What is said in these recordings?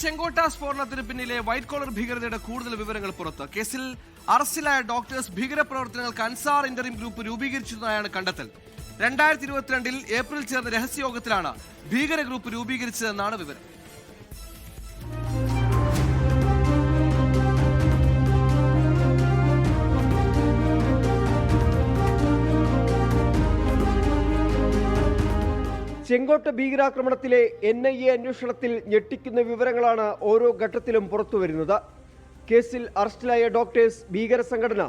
ചെങ്കോട്ട സ്ഫോടനത്തിന് പിന്നിലെ white collar ഭീകരതയുടെ കൂടുതൽ വിവരങ്ങൾ പുറത്ത്. കേസിൽ അറസ്റ്റിലായ ഡോക്ടേഴ്സ് ഭീകരപ്രവർത്തനങ്ങൾക്ക് അൻസാർ ഇന്ററിം ഗ്രൂപ്പ് രൂപീകരിച്ചതായാണ് കണ്ടെത്തൽ. 2022 ഏപ്രിൽ ചേർന്ന രഹസ്യയോഗത്തിലാണ് ഭീകര ഗ്രൂപ്പ് രൂപീകരിച്ചതെന്നാണ് വിവരം. ചെങ്കോട്ട ഭീകരാക്രമണത്തിലെ NIA അന്വേഷണത്തിൽ ഞെട്ടിക്കുന്ന വിവരങ്ങളാണ് ഓരോ ഘട്ടത്തിലും പുറത്തുവരുന്നത്. കേസിൽ അറസ്റ്റിലായ ഡോക്ടേഴ്സ് ഭീകര സംഘടന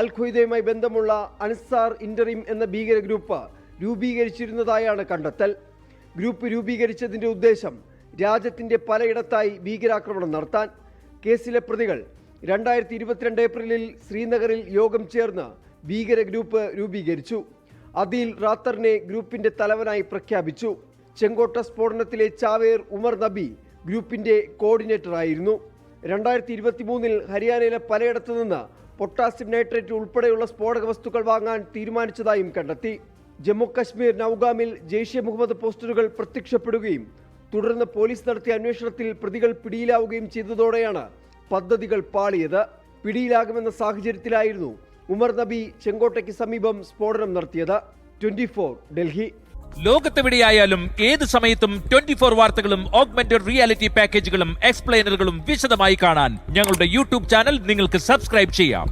അൽ ഖ്വയ്ദയുമായി ബന്ധമുള്ള അൻസാർ ഇന്ററിം എന്ന ഭീകര ഗ്രൂപ്പ് രൂപീകരിച്ചിരുന്നതായാണ് കണ്ടെത്തൽ. ഗ്രൂപ്പ് രൂപീകരിച്ചതിന്റെ ഉദ്ദേശം രാജ്യത്തിന്റെ പലയിടത്തായി ഭീകരാക്രമണം നടത്താൻ. കേസിലെ പ്രതികൾ 2022 ഏപ്രിലിൽ ശ്രീനഗറിൽ യോഗം ചേർന്ന് ഭീകര ഗ്രൂപ്പ് രൂപീകരിച്ചു. അദീൽ റാത്തറിനെ ഗ്രൂപ്പിന്റെ തലവനായി പ്രഖ്യാപിച്ചു. ചെങ്കോട്ട സ്ഫോടനത്തിലെ ചാവേർ ഉമർ നബി ഗ്രൂപ്പിന്റെ കോർഡിനേറ്റർ ആയിരുന്നു. 2023 ഹരിയാനയിലെ പലയിടത്തു നിന്ന് പൊട്ടാസ്യം നൈട്രേറ്റ് ഉൾപ്പെടെയുള്ള സ്ഫോടക വസ്തുക്കൾ വാങ്ങാൻ തീരുമാനിച്ചതായും കണ്ടെത്തി. ജമ്മു കശ്മീർ നൌഗാമിൽ ജെയ്ഷെ മുഹമ്മദ് പോസ്റ്ററുകൾ പ്രത്യക്ഷപ്പെടുകയും തുടർന്ന് പോലീസ് നടത്തിയ അന്വേഷണത്തിൽ പ്രതികൾ പിടിയിലാവുകയും ചെയ്തതോടെയാണ് പദ്ധതികൾ പാളിയത്. പിടിയിലാകുമെന്ന സാഹചര്യത്തിലായിരുന്നു ഉമർ നബി ചെങ്കോട്ടയ്ക്ക് സമീപം സ്ഫോടനം നടത്തിയത്. 24 ഡൽഹി. ലോകത്തെവിടെയായാലും ഏത് സമയത്തും 24 വാർത്തകളും ഓഗ്മെന്റഡ് റിയാലിറ്റി പാക്കേജുകളും എക്സ്പ്ലെയിനറുകളും വിശദമായി കാണാൻ ഞങ്ങളുടെ യൂട്യൂബ് ചാനൽ നിങ്ങൾക്ക് സബ്സ്ക്രൈബ് ചെയ്യാം.